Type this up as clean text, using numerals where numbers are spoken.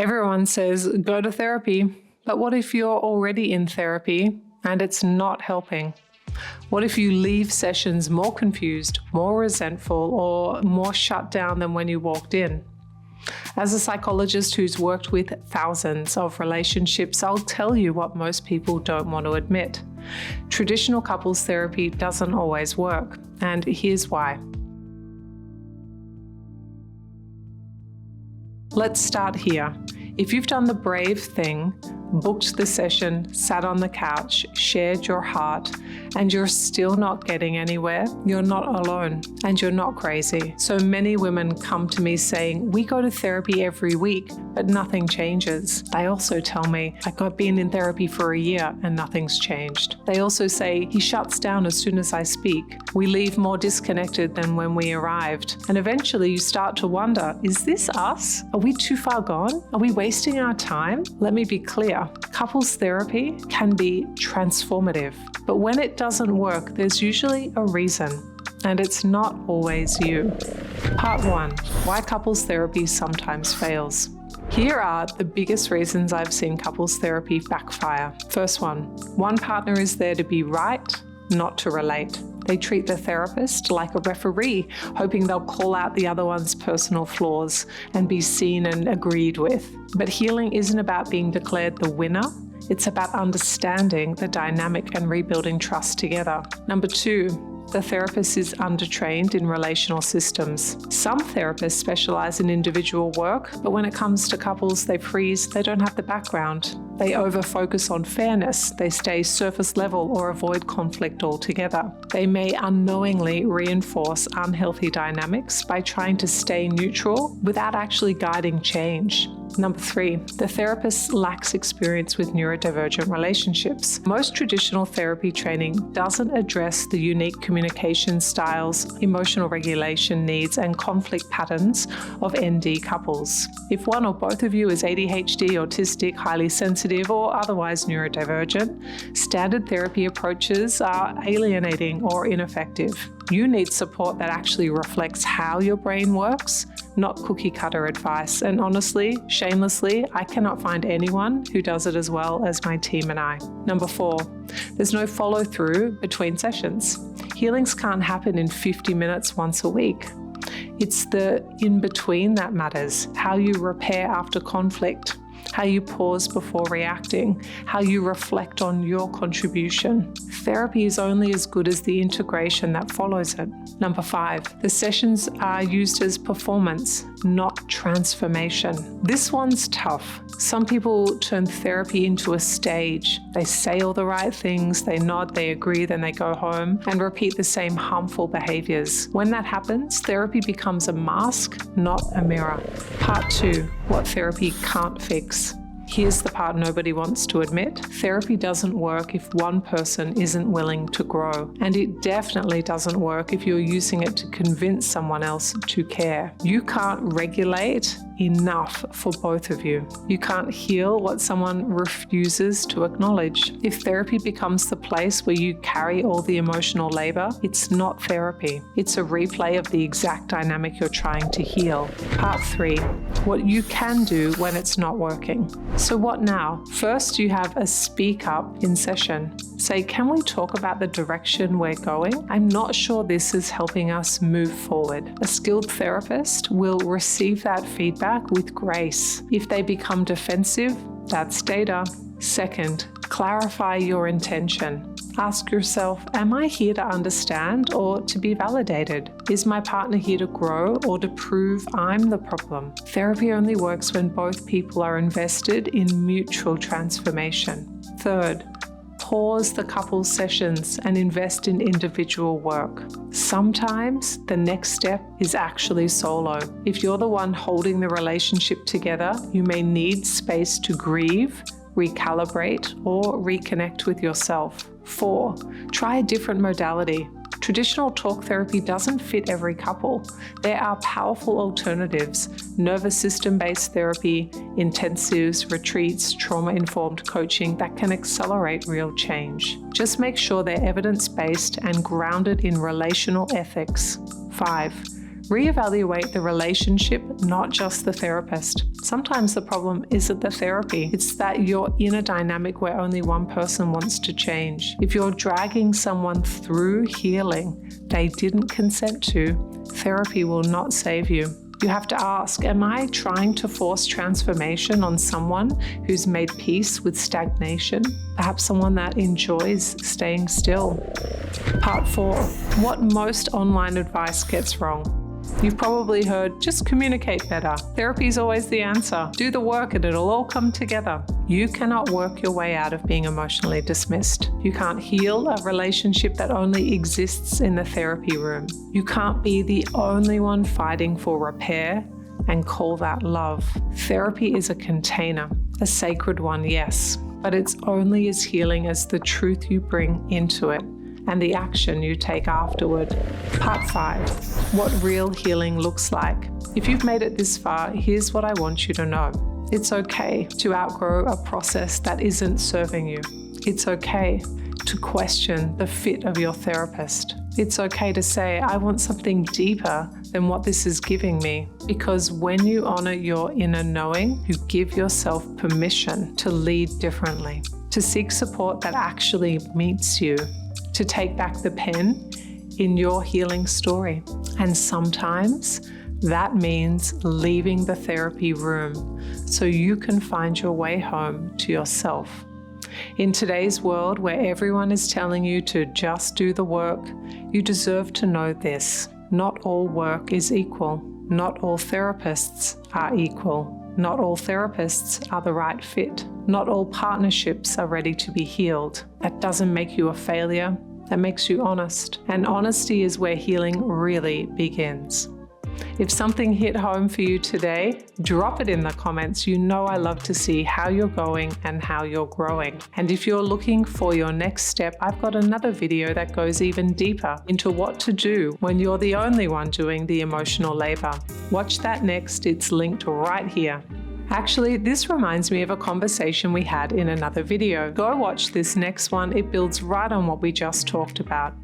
Everyone says go to therapy, but what if you're already in therapy and it's not helping? What if you leave sessions more confused, more resentful, or more shut down than when you walked in? As a psychologist who's worked with thousands of relationships, I'll tell you what most people don't want to admit. Traditional couples therapy doesn't always work, and here's why. Let's start here. If you've done the brave thing, booked the session, sat on the couch, shared your heart, and you're still not getting anywhere, you're not alone and you're not crazy. So many women come to me saying, we go to therapy every week, but nothing changes. They also tell me, I've been in therapy for a year and nothing's changed. They also say, he shuts down as soon as I speak. We leave more disconnected than when we arrived. And eventually you start to wonder, is this us? Are we too far gone? Are we wasting our time? Let me be clear. Couples therapy can be transformative, but when it doesn't work, there's usually a reason, and it's not always you. Part 1. Why couples therapy sometimes fails. Here are the biggest reasons I've seen couples therapy backfire. First one partner is there to be right, not to relate. They treat the therapist like a referee, hoping they'll call out the other one's personal flaws and be seen and agreed with. But healing isn't about being declared the winner. It's about understanding the dynamic and rebuilding trust together. Number 2, the therapist is undertrained in relational systems. Some therapists specialize in individual work, but when it comes to couples, they freeze. They don't have the background. They over-focus on fairness. They stay surface level or avoid conflict altogether. They may unknowingly reinforce unhealthy dynamics by trying to stay neutral without actually guiding change. Number 3, the therapist lacks experience with neurodivergent relationships. Most traditional therapy training doesn't address the unique communication styles, emotional regulation needs, and conflict patterns of ND couples. If one or both of you is ADHD, autistic, highly sensitive, or otherwise neurodivergent, standard therapy approaches are alienating or ineffective. You need support that actually reflects how your brain works, not cookie-cutter advice. And honestly, shamelessly, I cannot find anyone who does it as well as my team and I. Number 4, there's no follow-through between sessions. Healings can't happen in 50 minutes once a week. It's the in-between that matters, how you repair after conflict, how you pause before reacting, how you reflect on your contribution. Therapy is only as good as the integration that follows it. Number 5, the sessions are used as performance, not transformation. This one's tough. Some people turn therapy into a stage. They say all the right things, they nod, they agree, then they go home and repeat the same harmful behaviors. When that happens, therapy becomes a mask, not a mirror. Part 2, what therapy can't fix. Here's the part nobody wants to admit. Therapy doesn't work if one person isn't willing to grow. And it definitely doesn't work if you're using it to convince someone else to care. You can't regulate enough for both of you. You can't heal what someone refuses to acknowledge. If therapy becomes the place where you carry all the emotional labor, it's not therapy. It's a replay of the exact dynamic you're trying to heal. Part 3, what you can do when it's not working. So what now? First, you have a speak up in session. Say, can we talk about the direction we're going? I'm not sure this is helping us move forward. A skilled therapist will receive that feedback with grace. If they become defensive, that's data. Second, clarify your intention. Ask yourself, am I here to understand or to be validated? Is my partner here to grow or to prove I'm the problem? Therapy only works when both people are invested in mutual transformation. Third, pause the couple sessions and invest in individual work. Sometimes the next step is actually solo. If you're the one holding the relationship together, you may need space to grieve, recalibrate, or reconnect with yourself. 4, try a different modality. Traditional talk therapy doesn't fit every couple. There are powerful alternatives: nervous system-based therapy, intensives, retreats, trauma-informed coaching that can accelerate real change. Just make sure they're evidence-based and grounded in relational ethics. 5, Reevaluate the relationship, not just the therapist. Sometimes the problem isn't the therapy. It's that you're in a dynamic where only one person wants to change. If you're dragging someone through healing they didn't consent to, therapy will not save you. You have to ask, am I trying to force transformation on someone who's made peace with stagnation? Perhaps someone that enjoys staying still. Part 4, what most online advice gets wrong. You've probably heard, just communicate better. Therapy is always the answer. Do the work and it'll all come together. You cannot work your way out of being emotionally dismissed. You can't heal a relationship that only exists in the therapy room. You can't be the only one fighting for repair and call that love. Therapy is a container, a sacred one, yes, but it's only as healing as the truth you bring into it and the action you take afterward. Part 5, what real healing looks like. If you've made it this far, here's what I want you to know. It's okay to outgrow a process that isn't serving you. It's okay to question the fit of your therapist. It's okay to say, I want something deeper than what this is giving me. Because when you honor your inner knowing, you give yourself permission to lead differently, to seek support that actually meets you, to take back the pen in your healing story. And sometimes that means leaving the therapy room so you can find your way home to yourself. In today's world where everyone is telling you to just do the work, you deserve to know this. Not all work is equal. Not all therapists are equal. Not all therapists are the right fit. Not all partnerships are ready to be healed. That doesn't make you a failure. That makes you honest. And honesty is where healing really begins. If something hit home for you today, drop it in the comments. You know I love to see how you're going and how you're growing. And if you're looking for your next step, I've got another video that goes even deeper into what to do when you're the only one doing the emotional labor. Watch that next. It's linked right here. Actually, this reminds me of a conversation we had in another video. Go watch this next one. It builds right on what we just talked about.